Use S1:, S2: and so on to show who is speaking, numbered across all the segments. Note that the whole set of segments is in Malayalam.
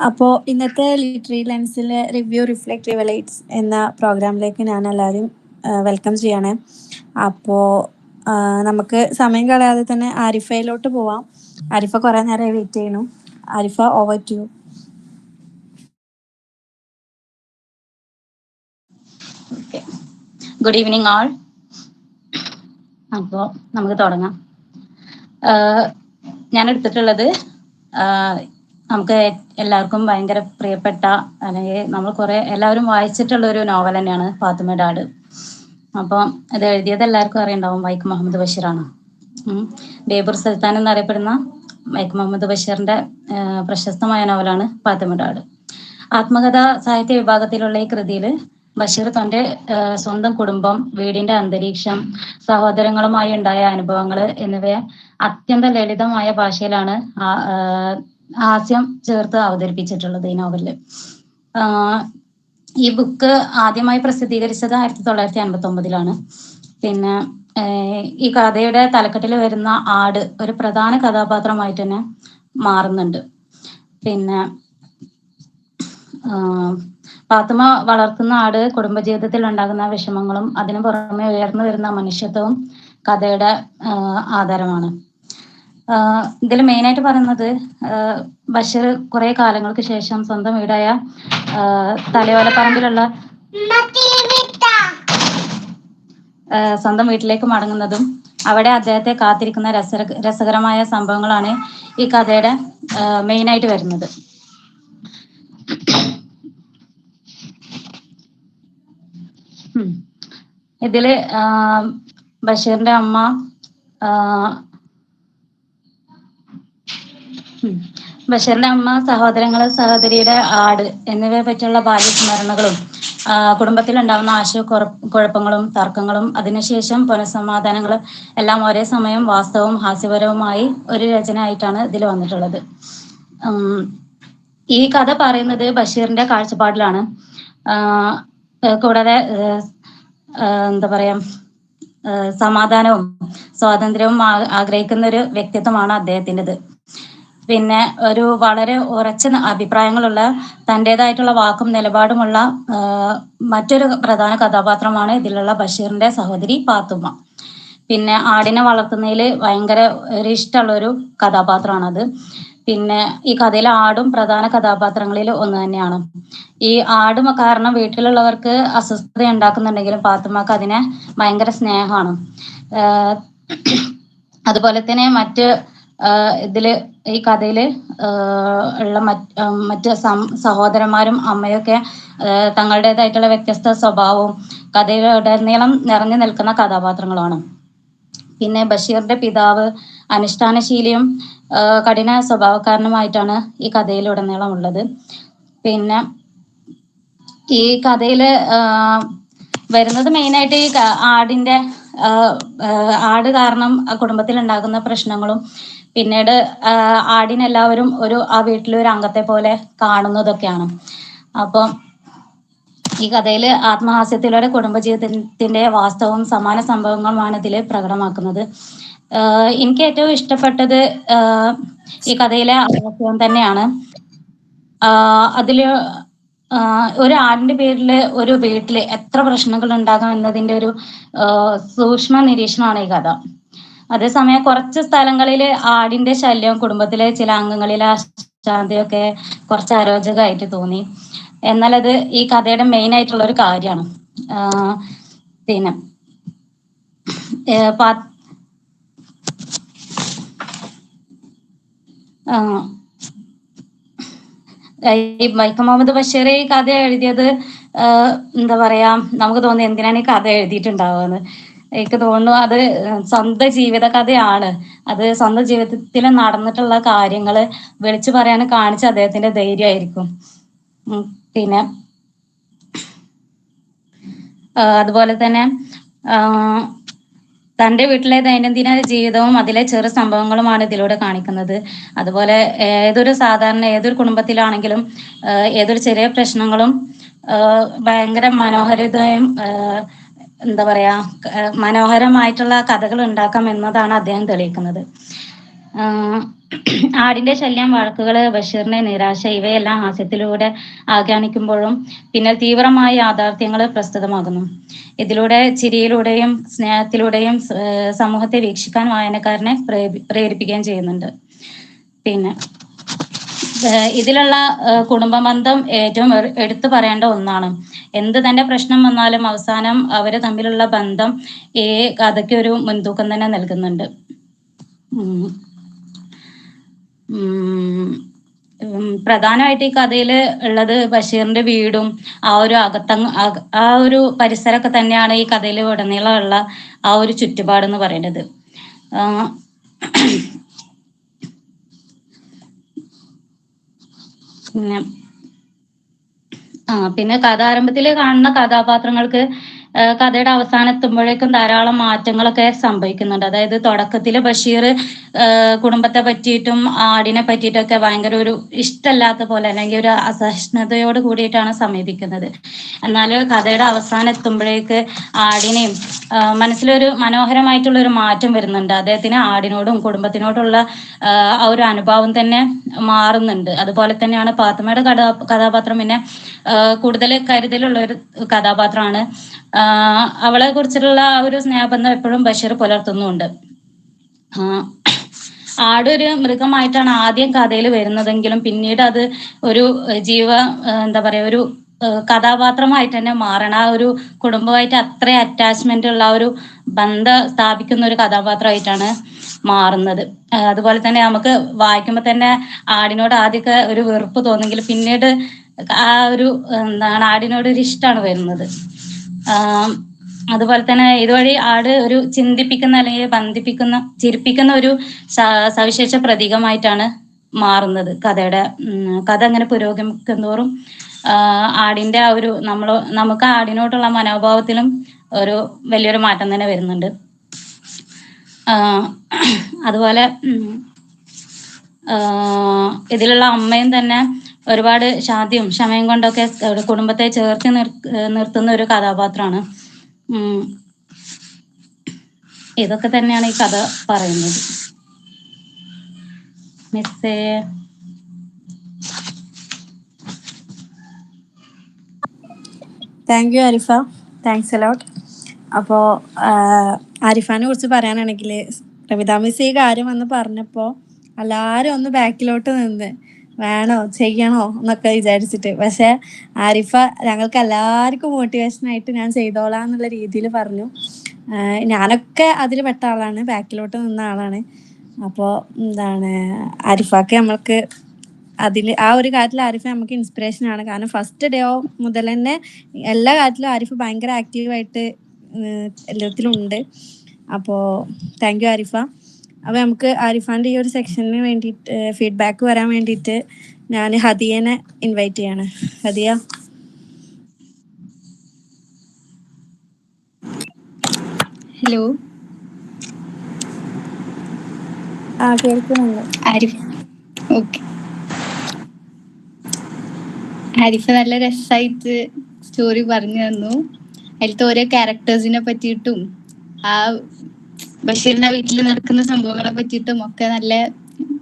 S1: അപ്പോൾ ഇന്നത്തെ ലിറ്റററി ലെൻസിലെ റിവ്യൂ റിഫ്ലക്ട് റിവലേറ്റ്സ് എന്ന പ്രോഗ്രാമിലേക്ക് ഞാൻ എല്ലാവരും വെൽക്കം ചെയ്യണേ. അപ്പോൾ നമുക്ക് സമയം കളയാതെ തന്നെ ആരിഫയിലോട്ട് പോവാം. ആരിഫ കുറേ നേരമായി വെയിറ്റ് ചെയ്യണു. Arifa, over to you.
S2: Good evening all. അപ്പോൾ നമുക്ക് തുടങ്ങാം. ഞാൻ എടുത്തിട്ടുള്ളത് നമുക്ക് എല്ലാവർക്കും ഭയങ്കര പ്രിയപ്പെട്ട, അല്ലെങ്കിൽ നമ്മൾ എല്ലാവരും വായിച്ചിട്ടുള്ള ഒരു നോവൽ തന്നെയാണ് ഫാത്തിമയുടെ ആട്. അപ്പോൾ ഇത് എഴുതിയത് എല്ലാവർക്കും അറിയുണ്ടാവും, വൈക്കം മുഹമ്മദ് ബഷീറാണ്. ബേബൂർ സുൽത്താൻ എന്നറിയപ്പെടുന്ന വൈക്കം മുഹമ്മദ് ബഷീറിന്റെ പ്രശസ്തമായ നോവലാണ് ഫാത്തിമയുടെ ആട്. ആത്മകഥാ സാഹിത്യ വിഭാഗത്തിലുള്ള ഈ കൃതിയിൽ ബഷീർ തന്റെ സ്വന്തം കുടുംബം, വീടിന്റെ അന്തരീക്ഷം, സഹോദരങ്ങളുമായി ഉണ്ടായ അനുഭവങ്ങൾ എന്നിവയെ അത്യന്തം ലളിതമായ ഭാഷയിലാണ് ഹാസ്യം ചേർത്ത് അവതരിപ്പിച്ചിട്ടുള്ളത് ഈ നോവലില്. ഈ ബുക്ക് ആദ്യമായി പ്രസിദ്ധീകരിച്ചത് 1959 പിന്നെ ഈ കഥയുടെ തലക്കെട്ടിൽ വരുന്ന ആട് ഒരു പ്രധാന കഥാപാത്രമായിട്ട് തന്നെ മാറുന്നുണ്ട്. പിന്നെ ഫാത്തിമ വളർത്തുന്ന ആട് കുടുംബജീവിതത്തിൽ ഉണ്ടാകുന്ന വിഷമങ്ങളും അതിനു പുറമെ ഉയർന്നു വരുന്ന മനുഷ്യത്വവും കഥയുടെ ആധാരമാണ്. ഇതിൽ മെയിനായിട്ട് പറയുന്നത് ബഷീർ കുറെ കാലങ്ങൾക്ക് ശേഷം സ്വന്തം വീടായ തലയോലപ്പറമ്പിലുള്ള സ്വന്തം വീട്ടിലേക്ക് മടങ്ങുന്നതും അവിടെ അദ്ദേഹത്തെ കാത്തിരിക്കുന്ന രസകരമായ സംഭവങ്ങളാണ് ഈ കഥയുടെ മെയിനായിട്ട് വരുന്നത്. ഇതില് ബഷീറിന്റെ അമ്മ സഹോദരങ്ങള്, സഹോദരിയുടെ ആട് എന്നിവയെ പറ്റിയുള്ള ബാല്യസ്മരണകളും കുടുംബത്തിലുണ്ടാവുന്ന ആശയക്കുഴപ്പങ്ങളും തർക്കങ്ങളും അതിനുശേഷം പുനഃസമാധാനങ്ങളും എല്ലാം ഒരേ സമയം വാസ്തവവും ഹാസ്യപരവുമായി ഒരു രചന ആയിട്ടാണ് ഇതിൽ വന്നിട്ടുള്ളത്. ഈ കഥ പറയുന്നത് ബഷീറിന്റെ കാഴ്ചപ്പാടിലാണ്. കൂടാതെ എന്താ പറയാ, സമാധാനവും സ്വാതന്ത്ര്യവും ആഗ്രഹിക്കുന്ന ഒരു വ്യക്തിത്വമാണ് അദ്ദേഹത്തിൻ്റെത്. പിന്നെ ഒരു വളരെ ഉറച്ച അഭിപ്രായങ്ങളുള്ള, തൻ്റെതായിട്ടുള്ള വാക്കും നിലപാടുമുള്ള മറ്റൊരു പ്രധാന കഥാപാത്രമാണ് ഇതിലുള്ള ബഷീറിന്റെ സഹോദരി പാത്തുമ്മ. പിന്നെ ആടിനെ വളർത്തുന്നതിൽ ഭയങ്കര ഒരു ഇഷ്ടമുള്ളൊരു കഥാപാത്രമാണത്. പിന്നെ ഈ കഥയിലെ ആടും പ്രധാന കഥാപാത്രങ്ങളിൽ ഒന്ന് തന്നെയാണ്. ഈ ആടും കാരണം വീട്ടിലുള്ളവർക്ക് അസ്വസ്ഥത ഉണ്ടാക്കുന്നുണ്ടെങ്കിലും പാത്തുമ്മക്ക് അതിനെ ഭയങ്കര സ്നേഹമാണ്. അതുപോലെ തന്നെ ഈ കഥയില് ഉള്ള മറ്റ് സഹോദരന്മാരും അമ്മയൊക്കെ തങ്ങളുടേതായിട്ടുള്ള വ്യത്യസ്ത സ്വഭാവവും കഥയിലുടനീളം നിറഞ്ഞു നിൽക്കുന്ന കഥാപാത്രങ്ങളാണ്. പിന്നെ ബഷീറിന്റെ പിതാവ് അനുഷ്ഠാനശീലിയും കഠിന സ്വഭാവക്കാരനുമായിട്ടാണ് ഈ കഥയിലുടനീളം ഉള്ളത്. പിന്നെ ഈ കഥയില് വരുന്നത് മെയിനായിട്ട് ഈ ആട് കാരണം കുടുംബത്തിൽ ഉണ്ടാകുന്ന പ്രശ്നങ്ങളും പിന്നീട് ആടിനെല്ലാവരും ആ വീട്ടിലെ ഒരു അംഗത്തെ പോലെ കാണുന്നതൊക്കെയാണ്. അപ്പം ഈ കഥയിൽ ആത്മഹാസ്യത്തിലൂടെ കുടുംബജീവിതത്തിന്റെ വാസ്തവവും സമാന സംഭവങ്ങളുമാണ് ഇതിൽ പ്രകടമാക്കുന്നത്. എനിക്ക് ഏറ്റവും ഇഷ്ടപ്പെട്ടത് ഈ കഥയിലെ ഹാസ്യം തന്നെയാണ്. അതില് ഒരു ആടിന്റെ പേരിൽ ഒരു വീട്ടില് എത്ര പ്രശ്നങ്ങൾ ഉണ്ടാകാം എന്നതിന്റെ ഒരു സൂക്ഷ്മ നിരീക്ഷണമാണ് ഈ കഥ. അതേസമയം കുറച്ച് സ്ഥലങ്ങളിൽ ആടിന്റെ ശല്യം കുടുംബത്തിലെ ചില അംഗങ്ങളിലെ അശാന്തിയൊക്കെ കുറച്ച് അരോചകമായിട്ട് തോന്നി. എന്നാൽ അത് ഈ കഥയുടെ മെയിൻ ആയിട്ടുള്ള ഒരു കാര്യമാണ്. പിന്നെ ഈ വൈക്കം മുഹമ്മദ് ബഷീർ ഈ കഥ എഴുതിയത് എന്താ പറയാ, നമുക്ക് തോന്നുന്നു എന്തിനാണ് ഈ കഥ എഴുതിയിട്ടുണ്ടാവുകയെന്ന്. എനിക്ക് തോന്നുന്നു അത് സ്വന്തം ജീവിത കഥയാണ്. അത് സ്വന്തം ജീവിതത്തിൽ നടന്നിട്ടുള്ള കാര്യങ്ങൾ വിളിച്ചു പറയാൻ കാണിച്ച അദ്ദേഹത്തിന്റെ ധൈര്യമായിരിക്കും. പിന്നെ അതുപോലെ തന്നെ തൻ്റെ വീട്ടിലെ ദൈനംദിന ജീവിതവും അതിലെ ചെറു സംഭവങ്ങളുമാണ് ഇതിലൂടെ കാണിക്കുന്നത്. അതുപോലെ ഏതൊരു കുടുംബത്തിലാണെങ്കിലും ഏതൊരു ചെറിയ പ്രശ്നങ്ങളും ഭയങ്കര മനോഹരിതയും എന്താ പറയാ, മനോഹരമായിട്ടുള്ള കഥകൾ ഉണ്ടാക്കാം എന്നതാണ് അദ്ദേഹം തെളിയിക്കുന്നത്. ആടിന്റെ ശല്യം, വഴക്കുകള്, ബഷീറിന്റെ നിരാശ ഇവയെല്ലാം ഹാസ്യത്തിലൂടെ ആഖ്യാനിക്കുമ്പോഴും പിന്നെ തീവ്രമായ യാഥാർത്ഥ്യങ്ങൾ പ്രസ്തുതമാകുന്നു. ഇതിലൂടെ ചിരിയിലൂടെയും സ്നേഹത്തിലൂടെയും സമൂഹത്തെ വീക്ഷിക്കാൻ വായനക്കാരനെ പ്രേരിപ്പിക്കുകയും ചെയ്യുന്നുണ്ട്. പിന്നെ ഇതിലുള്ള കുടുംബബന്ധം ഏറ്റവും എടുത്തു പറയേണ്ട ഒന്നാണ്. എന്ത് തന്നെ പ്രശ്നം വന്നാലും അവസാനം അവര് തമ്മിലുള്ള ബന്ധം ഈ കഥയ്ക്ക് ഒരു മുൻതൂക്കം തന്നെ നൽകുന്നുണ്ട്. പ്രധാനമായിട്ട് ഈ കഥയിൽ ഉള്ളത് ബഷീറിന്റെ വീടും ആ ഒരു ആ ഒരു പരിസരമൊക്കെ തന്നെയാണ് ഈ കഥയിൽ ഉടനീളമുള്ള ആ ഒരു ചുറ്റുപാടെന്ന് പറയുന്നത്. പിന്നെ കഥാരംഭത്തിൽ കാണുന്ന കഥാപാത്രങ്ങൾക്ക് കഥയുടെ അവസാനം എത്തുമ്പോഴേക്കും ധാരാളം മാറ്റങ്ങളൊക്കെ സംഭവിക്കുന്നുണ്ട്. അതായത് തുടക്കത്തിൽ ബഷീർ കുടുംബത്തെ പറ്റിയിട്ടും ആടിനെ പറ്റിയിട്ടൊക്കെ ഭയങ്കര ഒരു ഇഷ്ടമല്ലാത്ത പോലെ അല്ലെങ്കിൽ ഒരു അസഹിഷ്ണുതയോട് കൂടിയിട്ടാണ് സമീപിക്കുന്നത്. എന്നാൽ കഥയുടെ അവസാനം എത്തുമ്പോഴേക്ക് ആടിനെയും മനസ്സിലൊരു മനോഹരമായിട്ടുള്ള ഒരു മാറ്റം വരുന്നുണ്ട്. അദ്ദേഹത്തിന് ആടിനോടും കുടുംബത്തിനോടുള്ള ആ ഒരു അനുഭാവം തന്നെ മാറുന്നുണ്ട്. അതുപോലെ തന്നെയാണ് പാത്തുമ്മയുടെ കഥാപാത്രം പിന്നെ കൂടുതൽ കരുതലുള്ള ഒരു കഥാപാത്രമാണ്. അവളെ കുറിച്ചിട്ടുള്ള ആ ഒരു സ്നേഹബന്ധം എപ്പോഴും ബഷീർ പുലർത്തുന്നുണ്ട്. ആട് ഒരു മൃഗമായിട്ടാണ് ആദ്യം കഥയിൽ വരുന്നതെങ്കിലും പിന്നീട് അത് ഒരു എന്താ പറയാ ഒരു കഥാപാത്രമായിട്ട് തന്നെ മാറണം. ആ ഒരു കുടുംബമായിട്ട് അത്ര അറ്റാച്ച്മെന്റ് ഉള്ള ആ ഒരു ബന്ധം സ്ഥാപിക്കുന്ന ഒരു കഥാപാത്രമായിട്ടാണ് മാറുന്നത്. അതുപോലെ തന്നെ നമുക്ക് വായിക്കുമ്പോൾ തന്നെ ആടിനോട് ആദ്യമൊക്കെ ഒരു വെറുപ്പ് തോന്നെങ്കിൽ പിന്നീട് ആ ഒരു എന്താണ് ആടിനോട് ഒരു ഇഷ്ടമാണ് വരുന്നത്. അതുപോലെ തന്നെ ഇതുവഴി ആട് ഒരു ചിന്തിപ്പിക്കുന്ന അല്ലെങ്കിൽ ബന്ധിപ്പിക്കുന്ന ചിരിപ്പിക്കുന്ന ഒരു സവിശേഷ പ്രതീകമായിട്ടാണ് മാറുന്നത്. കഥ അങ്ങനെ പുരോഗമിക്കുന്തോറും ആടിന്റെ ആ ഒരു നമുക്ക് ആടിനോടുള്ള മനോഭാവത്തിലും ഒരു വലിയൊരു മാറ്റം തന്നെ വരുന്നുണ്ട്. അതുപോലെ ഇതിലുള്ള അമ്മയും തന്നെ ഒരുപാട് ശാന്തിയും ക്ഷമയും കൊണ്ടൊക്കെ കുടുംബത്തെ ചേർത്ത് നിർത്തുന്ന ഒരു കഥാപാത്രമാണ്. ഇതൊക്കെ തന്നെയാണ് ഈ കഥ പറയുന്നത്. മിസ്സേ
S1: thank you Arifa, thanks a lot. അപ്പോൾ ആരിഫാനെ കുറിച്ച് പറയാനാണെങ്കിൽ റവിത മിസ് ഈ കാര്യം വന്ന് പറഞ്ഞപ്പോൾ എല്ലാവരും ഒന്ന് ബാക്കിലോട്ട് നിന്ന് വേണോ ചെയ്യണോ എന്നൊക്കെ വിചാരിച്ചിട്ട്, പക്ഷെ ആരിഫ ഞങ്ങൾക്ക് എല്ലാവർക്കും മോട്ടിവേഷനായിട്ട് ഞാൻ ചെയ്തോളാം എന്നുള്ള രീതിയിൽ പറഞ്ഞു. ഞാനൊക്കെ അതിൽ പെട്ട ആളാണ്, ബാക്കിലോട്ട് നിന്ന ആളാണ്. അപ്പോൾ ആരിഫാക്ക് നമ്മൾക്ക് അതിൽ ആ ഒരു കാര്യത്തിൽ ആരിഫ നമുക്ക് ഇൻസ്പിറേഷൻ ആണ്. കാരണം ഫസ്റ്റ് ഡേ മുതൽ തന്നെ എല്ലാ കാര്യത്തിലും ആരിഫ് ഭയങ്കര ആക്റ്റീവായിട്ട് എല്ലാത്തിലും ഉണ്ട്. അപ്പോൾ താങ്ക് യു ആരിഫ. അപ്പോൾ നമുക്ക് ആരിഫാൻ്റെ ഈ ഒരു സെക്ഷന് വേണ്ടിയിട്ട് ഫീഡ്ബാക്ക് വരാൻ വേണ്ടിയിട്ട് ഞാൻ ഹദിയനെ ഇൻവൈറ്റ് ചെയ്യാണ്. ഹദിയ.
S3: ഹലോ.
S1: കേൾക്കുന്നുണ്ട്.
S3: ഓക്കെ. ആരിഫ നല്ല രസമായിട്ട് സ്റ്റോറി പറഞ്ഞു തന്നു. അതിലത്തെ ഓരോ ക്യാരക്ടേഴ്സിനെ പറ്റിയിട്ടും ആ ബഷീറിന്റെ വീട്ടിൽ നടക്കുന്ന സംഭവങ്ങളെ പറ്റിയിട്ടും ഒക്കെ നല്ല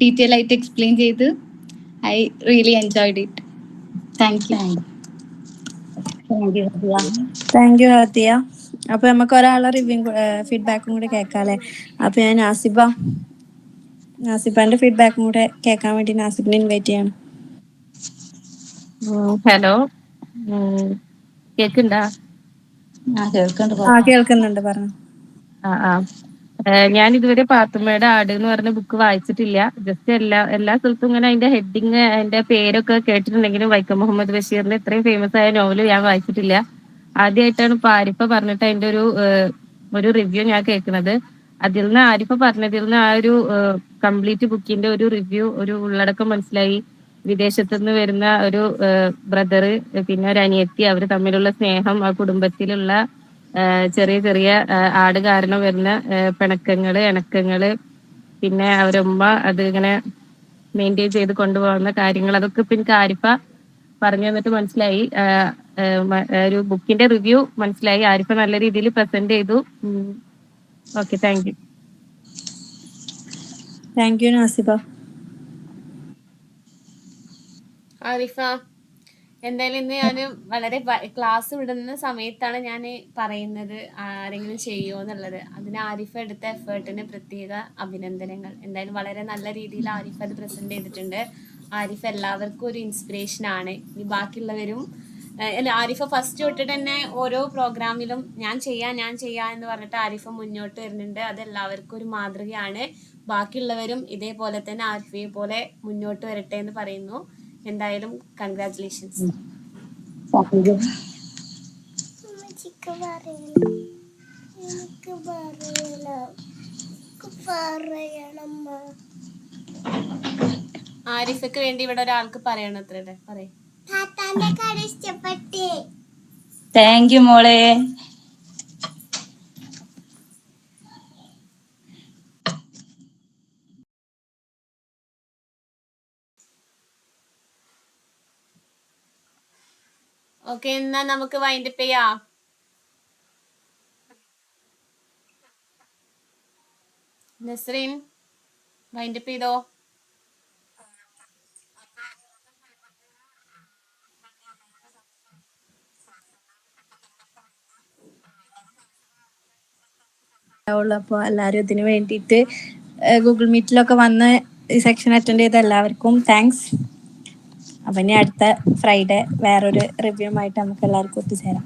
S3: ഡീറ്റെയിൽ ആയിട്ട് എക്സ്പ്ലെയിൻ ചെയ്ത് I really enjoyed it. Thank you.
S1: Thank you Hadiya. അപ്പൊ നമുക്ക് ഒരാളെ റിവ്യൂ ഫീഡ്ബാക്കും കൂടെ കേൾക്കാല്ലേ. അപ്പൊ ഞാൻ നാസിബാന്റെ ഫീഡ്ബാക്കും കൂടെ കേൾക്കാൻ വേണ്ടി നാസിബിനെ ഇൻവൈറ്റ് ചെയ്യാണ്.
S4: ഹലോ, കേൾക്കുന്നുണ്ടോ?
S1: കേൾക്കുന്നുണ്ട്, പറഞ്ഞു.
S4: ഞാൻ ഇതുവരെ പാത്തുമ്മയുടെ ആട് എന്ന് പറഞ്ഞ ബുക്ക് വായിച്ചിട്ടില്ല. ജസ്റ്റ് എല്ലാ സ്ഥലത്തും ഇങ്ങനെ അതിന്റെ ഹെഡിങ് അതിന്റെ പേരൊക്കെ കേട്ടിട്ടുണ്ടെങ്കിലും വൈക്കം മുഹമ്മദ് ബഷീറിന്റെ ഇത്രയും ഫേമസ് ആയ നോവല് ഞാൻ വായിച്ചിട്ടില്ല. ആദ്യമായിട്ടാണ് ഇപ്പൊ ആരിഫ പറഞ്ഞിട്ട് അതിന്റെ ഒരു റിവ്യൂ ഞാൻ കേൾക്കുന്നത്. ആരിഫ പറഞ്ഞതിൽ നിന്ന് ആ ഒരു കംപ്ലീറ്റ് ബുക്കിന്റെ ഒരു റിവ്യൂ, ഒരു ഉള്ളടക്കം മനസ്സിലായി. വിദേശത്തു നിന്ന് വരുന്ന ഒരു ബ്രദറ്, പിന്നെ ഒരു അനിയത്തി, അവർ തമ്മിലുള്ള സ്നേഹം, ആ കുടുംബത്തിലുള്ള ചെറിയ ചെറിയ ആട് കാരണം വരുന്ന ഇണക്കങ്ങള്, പിന്നെ അവരുമ്മ അത് ഇങ്ങനെ മെയിൻറ്റെയിൻ ചെയ്ത് കൊണ്ടുപോകുന്ന കാര്യങ്ങൾ, അതൊക്കെ ഇപ്പൊ എനിക്ക് ആരിഫ പറഞ്ഞു തന്നിട്ട് മനസ്സിലായി. ഒരു ബുക്കിന്റെ റിവ്യൂ മനസ്സിലായി. ആരിഫ നല്ല രീതിയിൽ പ്രസന്റ് ചെയ്തു. Okay, thank you.
S1: Thank U Nasiba.
S5: Arifa, എന്തായാലും ഇന്ന് ഞാൻ വളരെ ക്ലാസ് വിടുന്ന സമയത്താണ് ഞാൻ പറയുന്നത് ആരെങ്കിലും ചെയ്യുമോ എന്നുള്ളത്. അതിന് ആരിഫ എടുത്ത എഫേർട്ടിന് പ്രത്യേക അഭിനന്ദനങ്ങൾ. എന്തായാലും വളരെ നല്ല രീതിയിൽ ആരിഫ അത് പ്രസന്റ് ചെയ്തിട്ടുണ്ട്. ആരിഫ എല്ലാവർക്കും ഒരു ഇൻസ്പിറേഷൻ ആണ്. ഇനി ബാക്കിയുള്ളവരും ആരിഫ ഫസ്റ്റ് തൊട്ടിട്ട് തന്നെ ഓരോ പ്രോഗ്രാമിലും ഞാൻ ചെയ്യാം എന്ന് പറഞ്ഞിട്ട് ആരിഫ മുന്നോട്ട് വരുന്നുണ്ട്. അത് എല്ലാവർക്കും ഒരു മാതൃകയാണ്. ബാക്കിയുള്ളവരും ഇതേപോലെ തന്നെ ആരിഫയെ പോലെ മുന്നോട്ട് വരട്ടെ എന്ന് പറയുന്നു. എന്തായാലും കൺഗ്രാറ്റുലേഷൻസ്. ആരിഫക്ക് വേണ്ടി ഇവിടെ ഒരാൾക്ക് പറയണം. അത്രേ പറയും.
S2: താങ്ക് യു മോളെ.
S5: ഓക്കെ, എന്നാ നമുക്ക് വൈൻഡപ്പ് ചെയ്യാം. നസ്രീൻ വൈൻഡപ്പ് ചെയ്തോ.
S1: അപ്പോൾ എല്ലാവരും ഇതിന് വേണ്ടിയിട്ട് ഗൂഗിൾ മീറ്റിലൊക്കെ വന്ന് ഈ സെക്ഷൻ അറ്റൻഡ് ചെയ്ത എല്ലാവർക്കും താങ്ക്സ്. അപ്പം ഇനി അടുത്ത ഫ്രൈഡേ വേറൊരു റിവ്യൂ ആയിട്ട് നമുക്ക് എല്ലാവർക്കും ഒത്തുചേരാം.